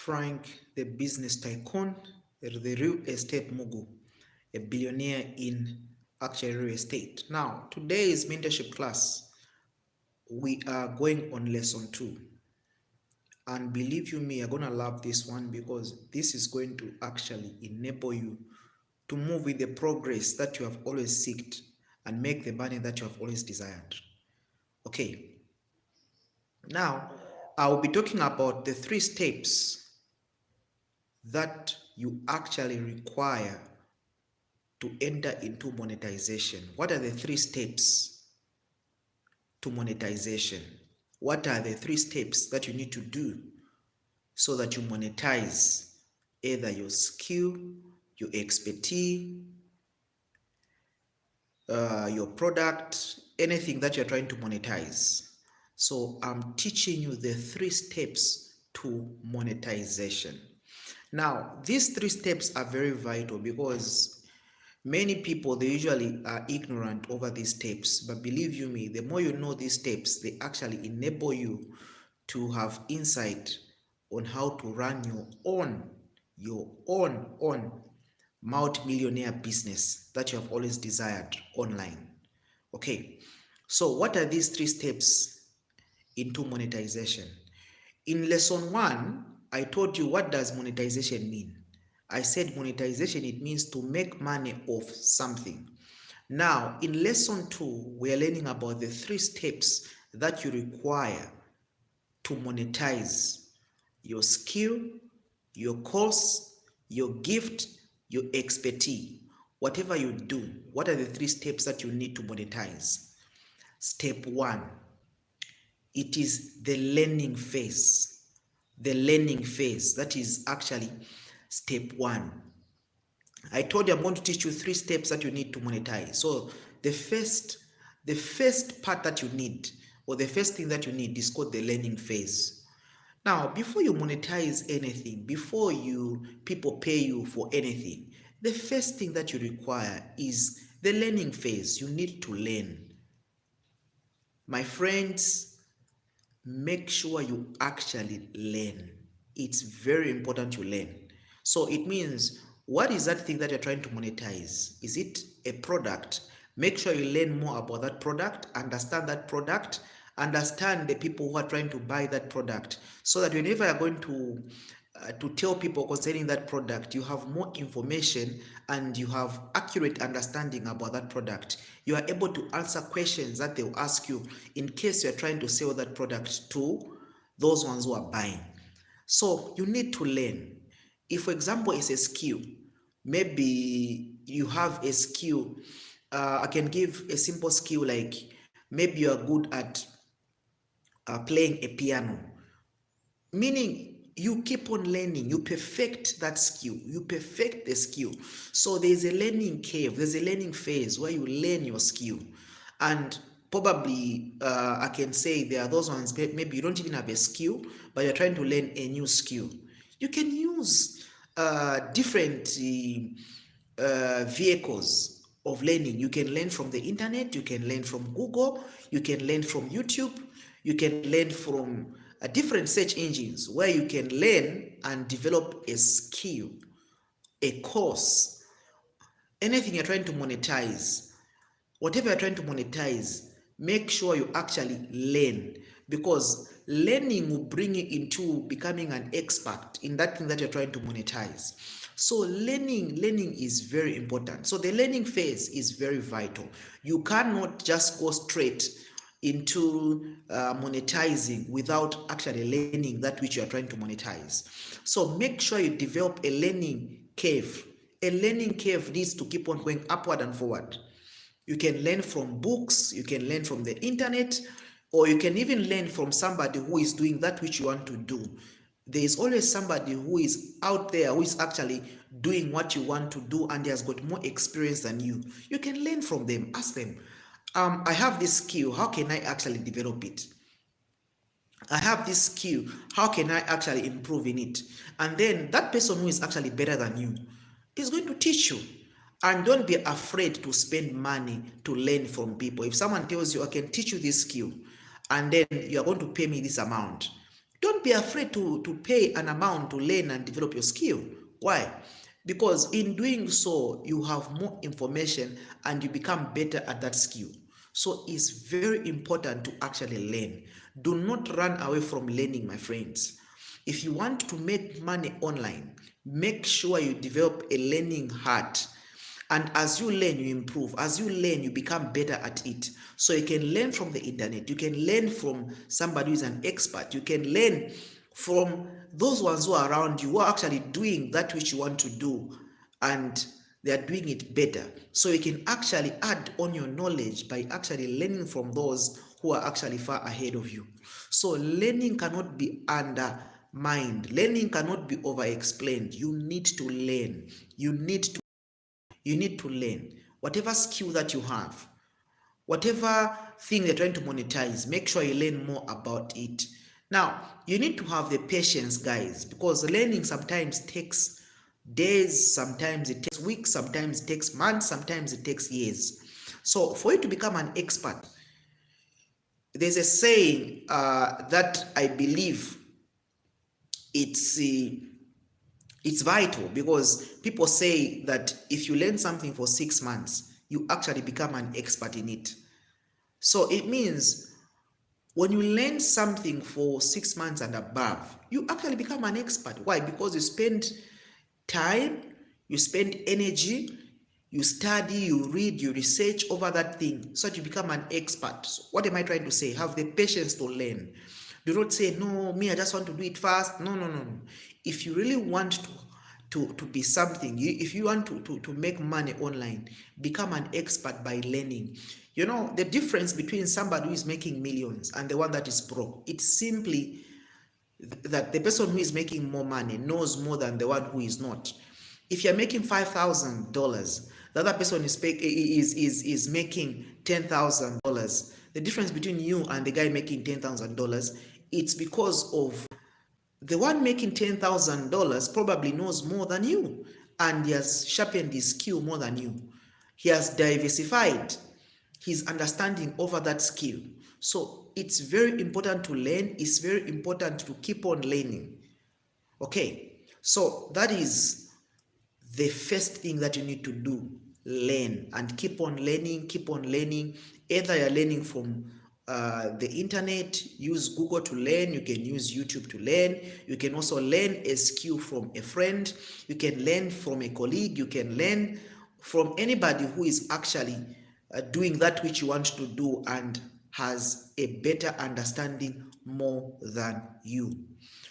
Frank, the business tycoon, the real estate mogul, a billionaire in actual real estate. Now, today's mentorship class, we are going on lesson 2. And believe you me, you're going to love this one because this is going to actually enable you to move with the progress that you have always sought and make the money that you have always desired. Okay. Now, I'll be talking about the 3 steps that you actually require to enter into monetization. What are the 3 steps to monetization? What are the 3 steps that you need to do so that you monetize either your skill, your expertise, your product, anything that you're trying to monetize? So I'm teaching you the 3 steps to monetization. Now, these 3 steps are very vital because many people, they usually are ignorant over these steps. But believe you me, the more you know these steps, they actually enable you to have insight on how to run your own multi-millionaire business that you have always desired online. Okay, so what are these 3 steps into monetization? In lesson 1, I told you, what does monetization mean? I said monetization, it means to make money off something. Now, in lesson 2, we are learning about the 3 steps that you require to monetize your skill, your course, your gift, your expertise. Whatever you do, what are the 3 steps that you need to monetize? Step 1, it is the learning phase. The learning phase, that is actually step 1. I told you I'm going to teach you 3 steps that you need to monetize. So the first part that you need, or the first thing that you need, is called the learning phase. Now, before you monetize anything, before people pay you for anything, the first thing that you require is the learning phase. You need to learn. My friends, make sure you actually learn. It's very important you learn. So it means, what is that thing that you're trying to monetize? Is it a product? Make sure you learn more about that product, understand that product, understand the people who are trying to buy that product, so that whenever you're going to tell people concerning that product, you have more information and you have accurate understanding about that product. You are able to answer questions that they'll ask you in case you're trying to sell that product to those ones who are buying. So you need to learn. If, for example, it's a skill, maybe you have a skill. I can give a simple skill, like maybe you are good at playing a piano, meaning you keep on learning, you perfect that skill, you perfect the skill. So there's a learning curve, there's a learning phase where you learn your skill. And probably I can say there are those ones, maybe you don't even have a skill, but you're trying to learn a new skill. You can use different vehicles of learning. You can learn from the internet, you can learn from Google, you can learn from YouTube, you can learn from different search engines, where you can learn and develop a skill, a course, anything you're trying to monetize. Whatever you're trying to monetize, make sure you actually learn, because learning will bring you into becoming an expert in that thing that you're trying to monetize. So learning is very important. So the learning phase is very vital. You cannot just go straight into monetizing without actually learning that which you are trying to monetize. So make sure you develop a learning curve. A learning curve needs to keep on going upward and forward. You can learn from books, you can learn from the internet, or you can even learn from somebody who is doing that which you want to do. There is always somebody who is out there who is actually doing what you want to do, and he has got more experience than you. You can learn from them. Ask them, I have this skill, how can I actually develop it? I have this skill, how can I actually improve in it? And then that person who is actually better than you is going to teach you. And don't be afraid to spend money to learn from people. If someone tells you, I can teach you this skill, and then you are going to pay me this amount, Don't be afraid to pay an amount to learn and develop your skill. Why? Because in doing so, you have more information and you become better at that skill. So it's very important to actually learn. Do not run away from learning, my friends. If you want to make money online, make sure you develop a learning heart. And as you learn, you improve. As you learn, you become better at it. So you can learn from the internet. You can learn from somebody who is an expert. You can learn from those ones who are around you, who are actually doing that which you want to do, and they are doing it better. So you can actually add on your knowledge by actually learning from those who are actually far ahead of you. So learning cannot be undermined. Learning cannot be over-explained. You need to learn. You need to learn. Whatever skill that you have, whatever thing you're trying to monetize, make sure you learn more about it. Now, you need to have the patience, guys, because learning sometimes takes days, sometimes it takes weeks, sometimes it takes months, sometimes it takes years. So for you to become an expert, there's a saying that I believe it's vital, because people say that if you learn something for 6 months, you actually become an expert in it. So it means when you learn something for 6 months and above, you actually become an expert. Why? Because you spend time, you spend energy, you study, you read, you research over that thing so that you become an expert. So what am I trying to say? Have the patience to learn. Do not say, no, me, I just want to do it fast. No, no, no. If you really want to be something, if you want to make money online, become an expert by learning. You know, the difference between somebody who is making millions and the one that is broke, it's simply that the person who is making more money knows more than the one who is not. If you're making $5,000, the other person is making $10,000. The difference between you and the guy making $10,000, it's because of the one making $10,000 probably knows more than you, and he has sharpened his skill more than you. He has diversified his understanding over that skill. So it's very important to learn. It's very important to keep on learning. Okay, so that is the first thing that you need to do. Learn and keep on learning, keep on learning. Either you're learning from the internet, use Google to learn, you can use YouTube to learn, you can also learn a skill from a friend, you can learn from a colleague, you can learn from anybody who is actually doing that which you want to do and has a better understanding more than you.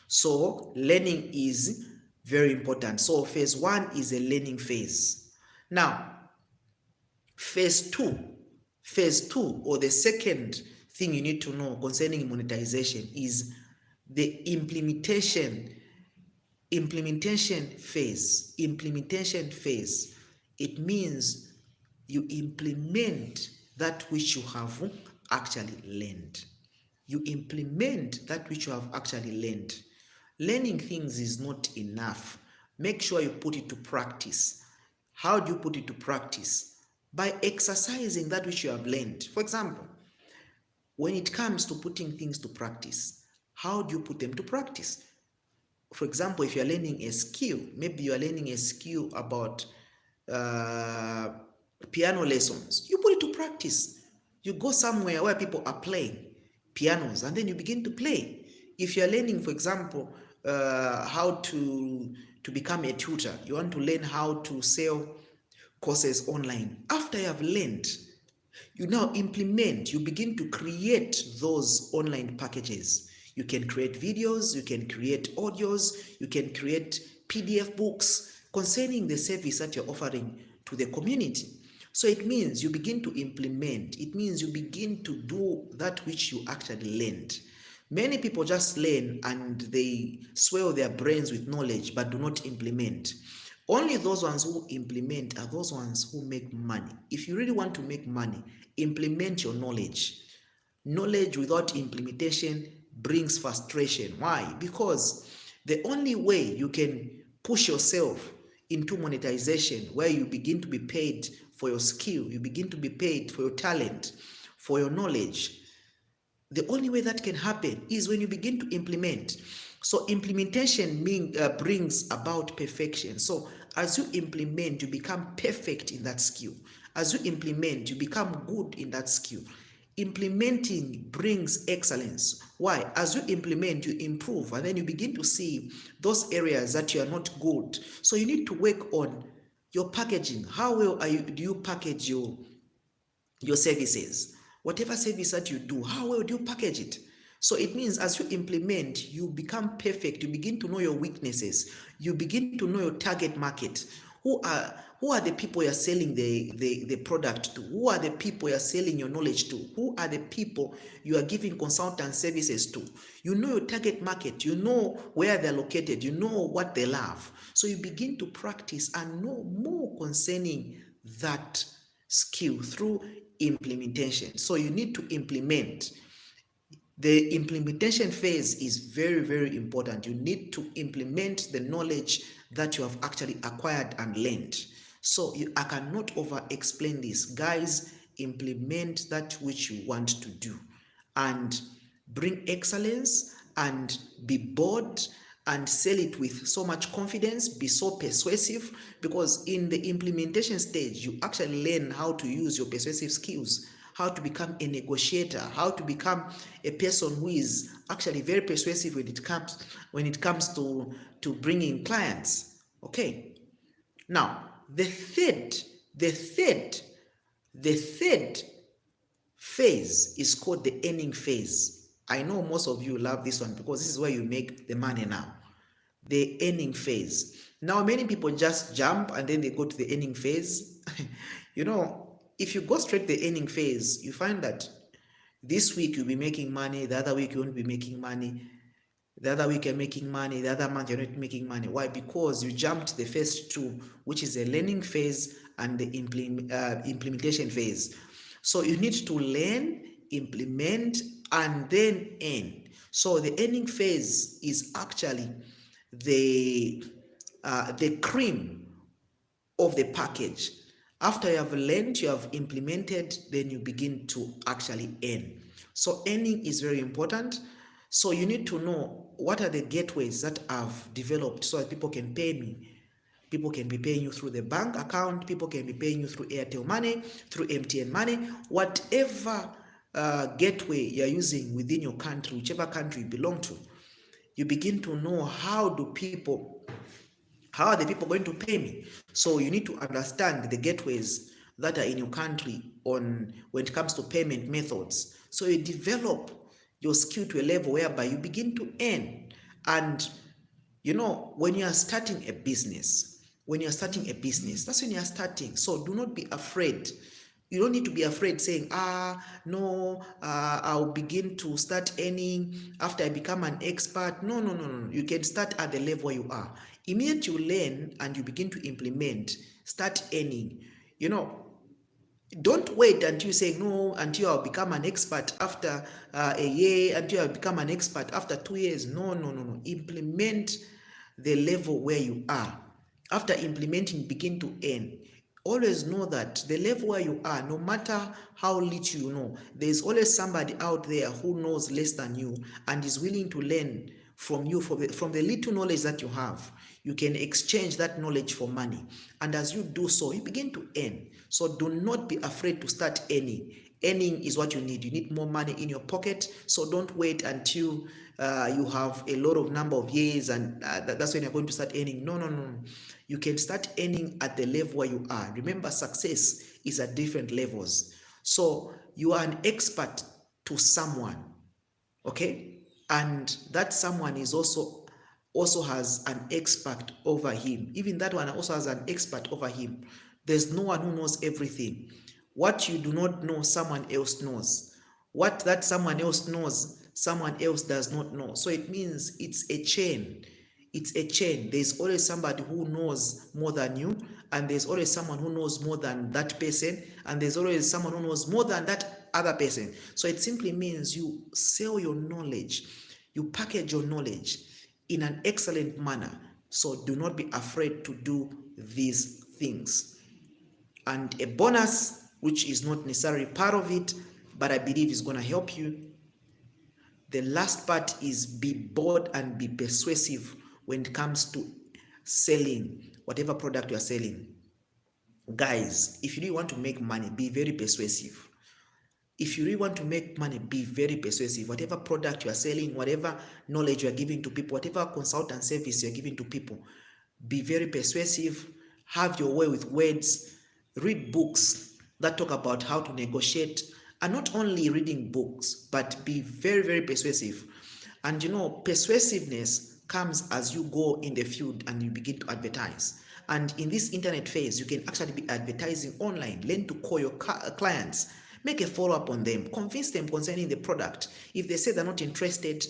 So learning is very important. So phase 1 is a learning phase. Now, phase 2, or the second thing you need to know concerning monetization is the implementation phase. Implementation phase. It means you implement that which you have actually learned. You implement that which you have actually learned. Learning things is not enough. Make sure you put it to practice. How do you put it to practice? By exercising that which you have learned. For example, when it comes to putting things to practice, how do you put them to practice? For example, if you're learning a skill, maybe you're learning a skill about piano lessons, you put it to practice. You go somewhere where people are playing pianos and then you begin to play. If you're learning, for example, how to become a tutor, you want to learn how to sell courses online. After you have learned, you now implement, you begin to create those online packages. You can create videos, you can create audios, you can create PDF books concerning the service that you're offering to the community. So it means you begin to implement, it means you begin to do that which you actually learned. Many people just learn and they swell their brains with knowledge but do not implement. Only those ones who implement are those ones who make money. If you really want to make money, implement your knowledge. Knowledge without implementation brings frustration. Why? Because the only way you can push yourself into monetization, where you begin to be paid for your skill, you begin to be paid for your talent, for your knowledge, The only way that can happen is when you begin to implement. So implementation brings about perfection. So as you implement, you become perfect in that skill. As you implement, you become good in that skill. Implementing brings excellence. Why? As you implement, you improve, and then you begin to see those areas that you are not good. So you need to work on your packaging. How well do you package your services? Whatever service that you do, how well do you package it? So it means as you implement, you become perfect. You begin to know your weaknesses. You begin to know your target market. Who are the people you're selling the product to? Who are the people you're selling your knowledge to? Who are the people you are giving consultant services to? You know your target market. You know where they're located. You know what they love. So you begin to practice and know more concerning that skill through implementation. So you need to implement. The implementation phase is very, very important. You need to implement the knowledge that you have actually acquired and learned. So I cannot over explain this. Guys, implement that which you want to do and bring excellence and be bold and sell it with so much confidence, be so persuasive, because in the implementation stage, you actually learn how to use your persuasive skills, how to become a negotiator, how to become a person who is actually very persuasive when it comes to bringing clients. Okay. Now, the third phase is called the earning phase. I know most of you love this one because this is where you make the money now. The earning phase. Now, many people just jump and then they go to the earning phase. If you go straight to the earning phase, you find that this week you'll be making money, the other week you won't be making money, the other week you're making money, the other month you're not making money. Why? Because you jumped the first two, which is the learning phase and the implementation phase. So you need to learn, implement, and then earn. So the earning phase is actually the cream of the package. After you have learned, you have implemented, then you begin to actually earn. So earning is very important. So you need to know what are the gateways that I've developed so that people can pay me. People can be paying you through the bank account. People can be paying you through Airtel money, through MTN money, whatever gateway you're using within your country, whichever country you belong to. You begin to know how are the people going to pay me. So you need to understand the gateways that are in your country when it comes to payment methods. So you develop your skill to a level whereby you begin to earn. And when you are starting a business, that's when you are starting. So do not be afraid. You don't need to be afraid saying, no, I'll begin to start earning after I become an expert. No. You can start at the level you are. Immediately you learn and you begin to implement, start earning. Don't wait until you say, no, until I'll become an expert after a year, until I'll become an expert after 2 years. No. Implement the level where you are. After implementing, begin to earn. Always know that the level where you are, no matter how little you know, there's always somebody out there who knows less than you and is willing to learn from you from the little knowledge that you have. You can exchange that knowledge for money. And as you do so, you begin to earn. So do not be afraid to start earning. Earning is what you need. You need more money in your pocket. So don't wait until you have a lot of number of years and that's when you're going to start earning. No. You can start earning at the level where you are. Remember, success is at different levels. So you are an expert to someone, okay? And that someone is also has an expert over him. Even that one also has an expert over him. There's no one who knows everything. What you do not know, someone else knows. What that someone else knows, someone else does not know. So it means it's a chain. It's a chain. There's always somebody who knows more than you, and there's always someone who knows more than that person, and there's always someone who knows more than that other person. So it simply means you sell your knowledge, you package your knowledge in an excellent manner. So do not be afraid to do these things. And a bonus, which is not necessarily part of it, but I believe is going to help you, The last part is be bold and be persuasive when it comes to selling whatever product you are selling. Guys, if you really want to make money, be very persuasive. If you really want to make money, be very persuasive. Whatever product you are selling, whatever knowledge you are giving to people, whatever consultant service you are giving to people, be very persuasive. Have your way with words. Read books that talk about how to negotiate. And not only reading books, but be very, very persuasive. And persuasiveness comes as you go in the field and you begin to advertise. And in this internet phase, you can actually be advertising online. Learn to call your clients. Make a follow-up on them. Convince them concerning the product. If they say they're not interested,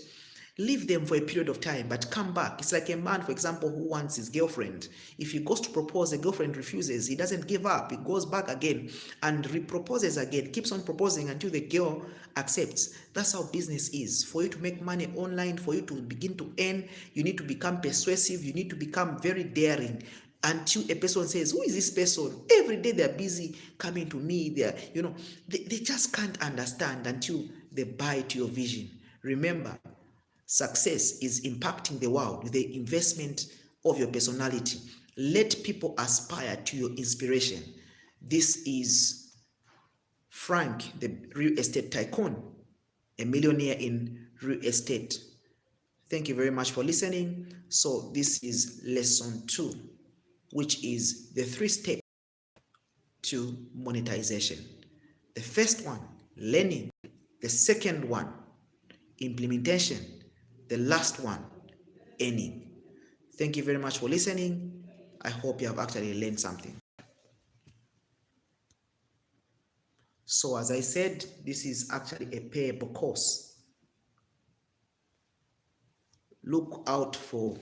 leave them for a period of time, but come back. It's like a man, for example, who wants his girlfriend. If he goes to propose, the girlfriend refuses. He doesn't give up. He goes back again and reproposes again, keeps on proposing until the girl accepts. That's how business is. For you to make money online, for you to begin to earn, you need to become persuasive. You need to become very daring. Until a person says, who is this person? Every day they're busy coming to me. They just can't understand until they buy to your vision. Remember, success is impacting the world with the investment of your personality. Let people aspire to your inspiration. This is Frank, the real estate tycoon, a millionaire in real estate. Thank you very much for listening. So this is lesson 2, which is the 3 steps to monetization. The first one, learning. The second one, implementation. The last one, earning. Thank you very much for listening. I hope you have actually learned something. So as I said, this is actually a payable course. Look out for